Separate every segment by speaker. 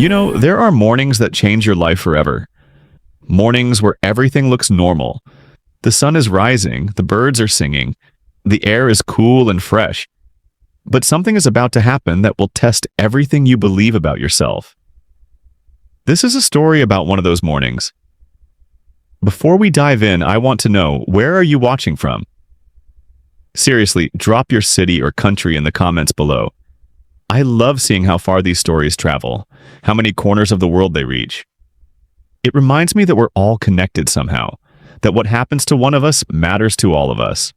Speaker 1: There are mornings that change your life forever. Mornings where everything looks normal. The sun is rising, the birds are singing, the air is cool and fresh. But something is about to happen that will test everything you believe about yourself. This is a story about one of those mornings. Before we dive in, I want to know, where are you watching from? Seriously, drop your city or country in the comments below. I love seeing how far these stories travel, how many corners of the world they reach. It reminds me that we're all connected somehow, that what happens to one of us matters to all of us.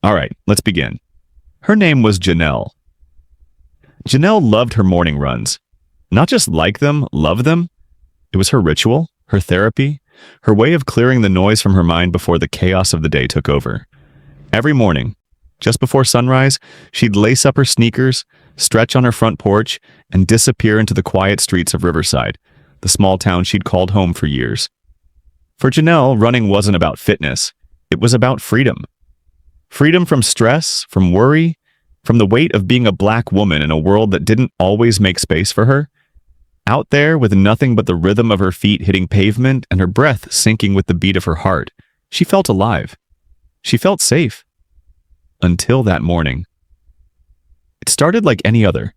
Speaker 1: All right, let's begin. Her name was Janelle. Janelle loved her morning runs. Not just like them, love them. It was her ritual, her therapy, her way of clearing the noise from her mind before the chaos of the day took over. Every morning, just before sunrise, she'd lace up her sneakers, stretch on her front porch, and disappear into the quiet streets of Riverside, the small town she'd called home for years. For Janelle, running wasn't about fitness. It was about freedom. Freedom from stress, from worry, from the weight of being a black woman in a world that didn't always make space for her. Out there, with nothing but the rhythm of her feet hitting pavement and her breath syncing with the beat of her heart, she felt alive. She felt safe. Until that morning. It started like any other.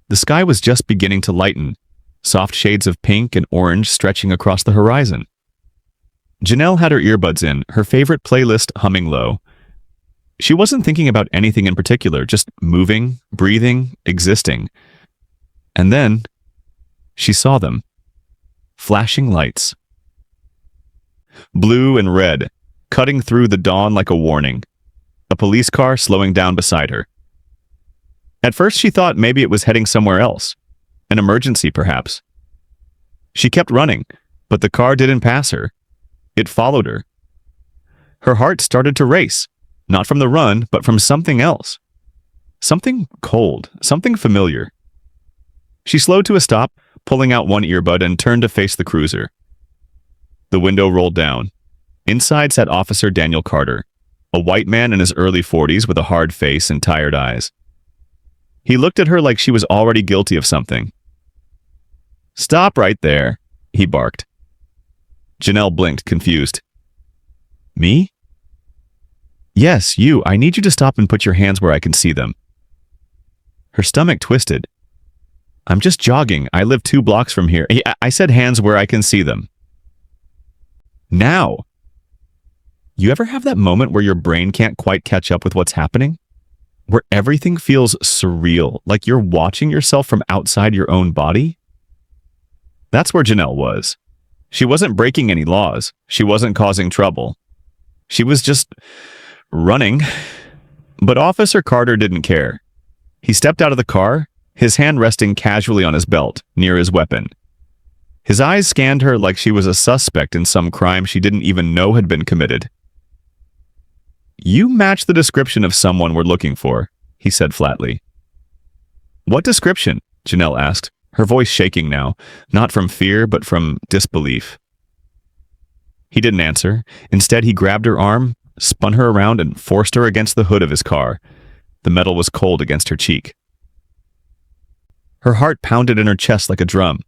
Speaker 1: The sky was just beginning to lighten, soft shades of pink and orange stretching across the horizon. Janelle had her earbuds in, her favorite playlist humming low. She wasn't thinking about anything in particular, just moving, breathing, existing. And then, she saw them. Flashing lights. Blue and red, cutting through the dawn like a warning. A police car slowing down beside her. At first she thought maybe it was heading somewhere else. An emergency, perhaps. She kept running, but the car didn't pass her. It followed her. Her heart started to race, not from the run, but from something else. Something cold, something familiar. She slowed to a stop, pulling out one earbud and turned to face the cruiser. The window rolled down. Inside sat Officer Daniel Carter, a white man in his early 40s with a hard face and tired eyes. He looked at her like she was already guilty of something. "Stop right there," he barked. Janelle blinked, confused. "Me?" "Yes, you. I need you to stop and put your hands where I can see them." Her stomach twisted. "I'm just jogging. I live 2 blocks from here. I said hands where I can see them." "Now." You ever have that moment where your brain can't quite catch up with what's happening? Where everything feels surreal, like you're watching yourself from outside your own body? That's where Janelle was. She wasn't breaking any laws. She wasn't causing trouble. She was just running. But Officer Carter didn't care. He stepped out of the car, his hand resting casually on his belt, near his weapon. His eyes scanned her like she was a suspect in some crime she didn't even know had been committed. "You match the description of someone we're looking for," he said flatly. "What description?" Janelle asked, her voice shaking now, not from fear but from disbelief. He didn't answer. Instead, he grabbed her arm, spun her around, and forced her against the hood of his car. The metal was cold against her cheek. Her heart pounded in her chest like a drum.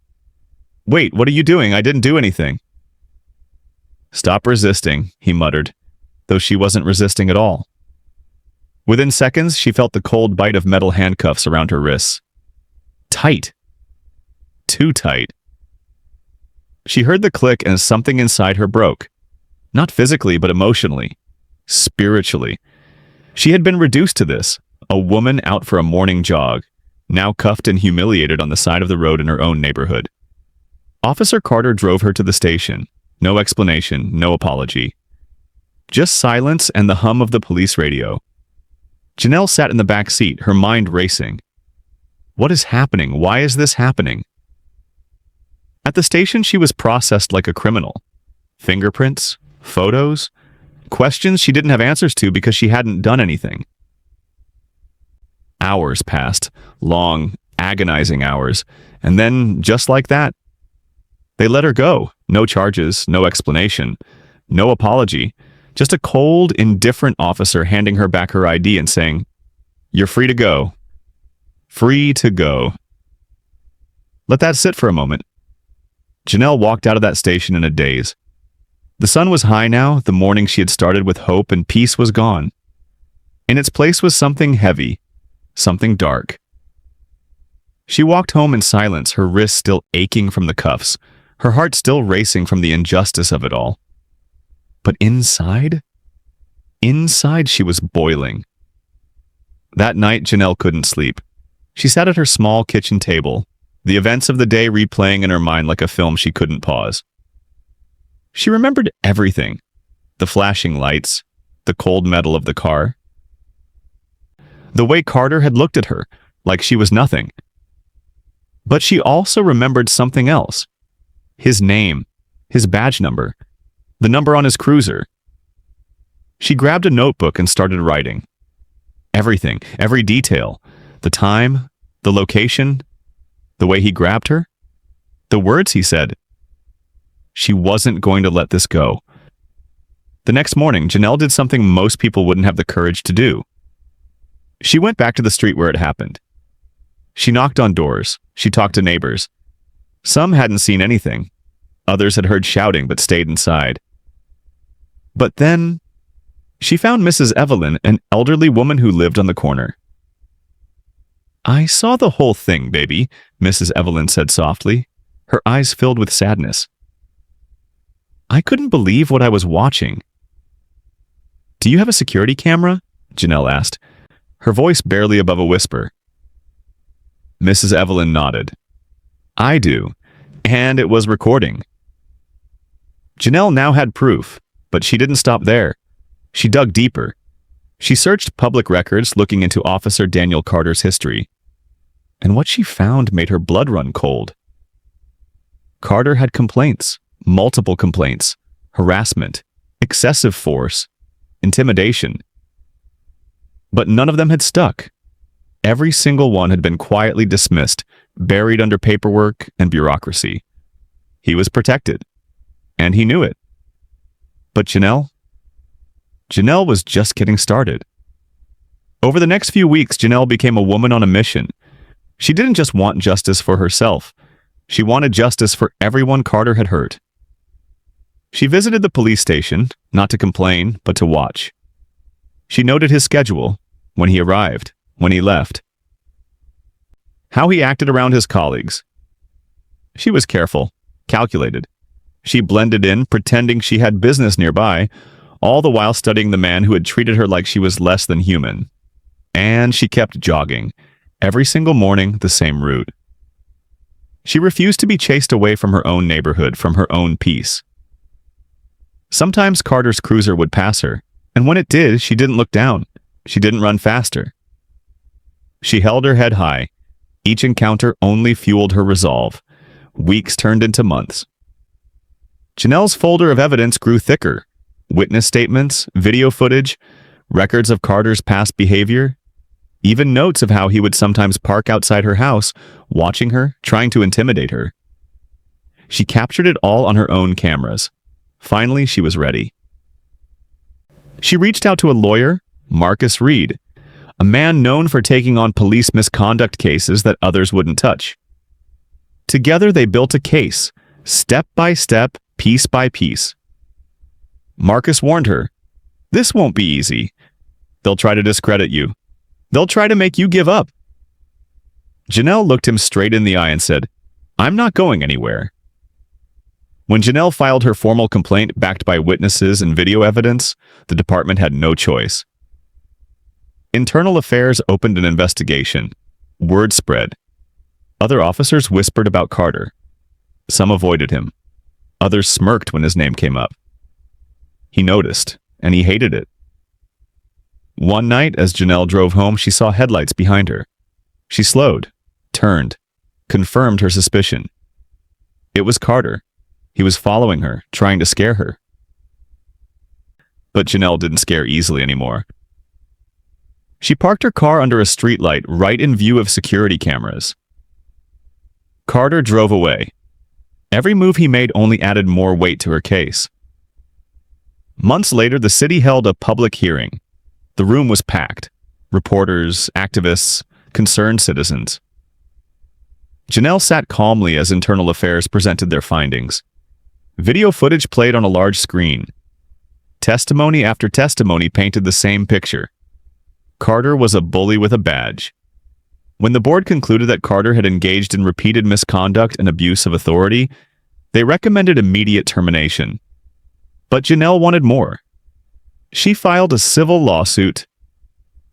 Speaker 1: "Wait, what are you doing? I didn't do anything." "Stop resisting," he muttered, though she wasn't resisting at all. Within seconds, she felt the cold bite of metal handcuffs around her wrists. Tight. Too tight. She heard the click and something inside her broke. Not physically, but emotionally. Spiritually. She had been reduced to this, a woman out for a morning jog, now cuffed and humiliated on the side of the road in her own neighborhood. Officer Carter drove her to the station. No explanation, no apology. Just silence and the hum of the police radio. Janelle sat in the back seat, her mind racing. What is happening? Why is this happening? At the station, she was processed like a criminal. Fingerprints, photos, questions she didn't have answers to because she hadn't done anything. Hours passed, long, agonizing hours, and then, just like that, they let her go. No charges, no explanation, no apology. Just a cold, indifferent officer handing her back her ID and saying, "You're free to go." Free to go. Let that sit for a moment. Janelle walked out of that station in a daze. The sun was high now, the morning she had started with hope and peace was gone. In its place was something heavy, something dark. She walked home in silence, her wrists still aching from the cuffs, her heart still racing from the injustice of it all. But inside she was boiling. That night, Janelle couldn't sleep. She sat at her small kitchen table, the events of the day replaying in her mind like a film she couldn't pause. She remembered everything. The flashing lights, the cold metal of the car, the way Carter had looked at her, like she was nothing. But she also remembered something else. His name, his badge number, the number on his cruiser. She grabbed a notebook and started writing. Everything, every detail, the time, the location, the way he grabbed her, the words he said. She wasn't going to let this go. The next morning, Janelle did something most people wouldn't have the courage to do. She went back to the street where it happened. She knocked on doors. She talked to neighbors. Some hadn't seen anything. Others had heard shouting but stayed inside. But then, she found Mrs. Evelyn, an elderly woman who lived on the corner. "I saw the whole thing, baby," Mrs. Evelyn said softly, her eyes filled with sadness. "I couldn't believe what I was watching." "Do you have a security camera?" Janelle asked, her voice barely above a whisper. Mrs. Evelyn nodded. "I do, and it was recording." Janelle now had proof, but she didn't stop there. She dug deeper. She searched public records looking into Officer Daniel Carter's history. And what she found made her blood run cold. Carter had complaints, multiple complaints, harassment, excessive force, intimidation. But none of them had stuck. Every single one had been quietly dismissed, buried under paperwork and bureaucracy. He was protected, and he knew it. But Janelle was just getting started. Over the next few weeks, Janelle became a woman on a mission. She didn't just want justice for herself. She wanted justice for everyone Carter had hurt. She visited the police station, not to complain, but to watch. She noted his schedule, when he arrived, when he left, how he acted around his colleagues. She was careful, calculated. She blended in, pretending she had business nearby, all the while studying the man who had treated her like she was less than human. And she kept jogging, every single morning the same route. She refused to be chased away from her own neighborhood, from her own peace. Sometimes Carter's cruiser would pass her, and when it did, she didn't look down. She didn't run faster. She held her head high. Each encounter only fueled her resolve. Weeks turned into months. Janelle's folder of evidence grew thicker. Witness statements, video footage, records of Carter's past behavior, even notes of how he would sometimes park outside her house, watching her, trying to intimidate her. She captured it all on her own cameras. Finally, she was ready. She reached out to a lawyer, Marcus Reed, a man known for taking on police misconduct cases that others wouldn't touch. Together, they built a case, step by step, piece by piece. Marcus warned her, "This won't be easy. They'll try to discredit you. They'll try to make you give up." Janelle looked him straight in the eye and said, "I'm not going anywhere." When Janelle filed her formal complaint backed by witnesses and video evidence, the department had no choice. Internal Affairs opened an investigation. Word spread. Other officers whispered about Carter. Some avoided him. Others smirked when his name came up. He noticed, and he hated it. One night, as Janelle drove home, she saw headlights behind her. She slowed, turned, confirmed her suspicion. It was Carter. He was following her, trying to scare her. But Janelle didn't scare easily anymore. She parked her car under a streetlight right in view of security cameras. Carter drove away. Every move he made only added more weight to her case. Months later, the city held a public hearing. The room was packed. Reporters, activists, concerned citizens. Janelle sat calmly as internal affairs presented their findings. Video footage played on a large screen. Testimony after testimony painted the same picture. Carter was a bully with a badge. When the board concluded that Carter had engaged in repeated misconduct and abuse of authority, they recommended immediate termination. But Janelle wanted more. She filed a civil lawsuit.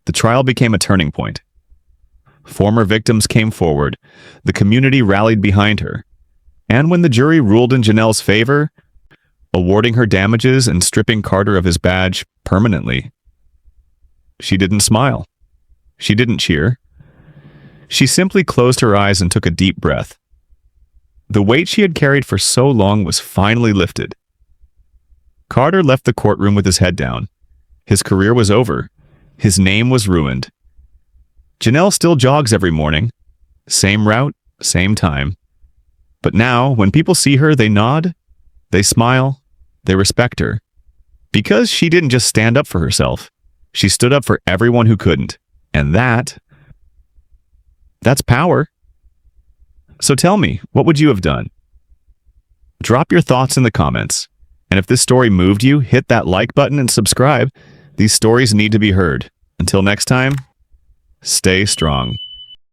Speaker 1: The trial became a turning point. Former victims came forward. The community rallied behind her. And when the jury ruled in Janelle's favor, awarding her damages and stripping Carter of his badge permanently, she didn't smile. She didn't cheer. She simply closed her eyes and took a deep breath. The weight she had carried for so long was finally lifted. Carter left the courtroom with his head down. His career was over. His name was ruined. Janelle still jogs every morning. Same route, same time. But now, when people see her, they nod, they smile, they respect her. Because she didn't just stand up for herself. She stood up for everyone who couldn't. And that's power. So tell me, what would you have done? Drop your thoughts in the comments. And if this story moved you, hit that like button and subscribe. These stories need to be heard. Until next time, stay strong.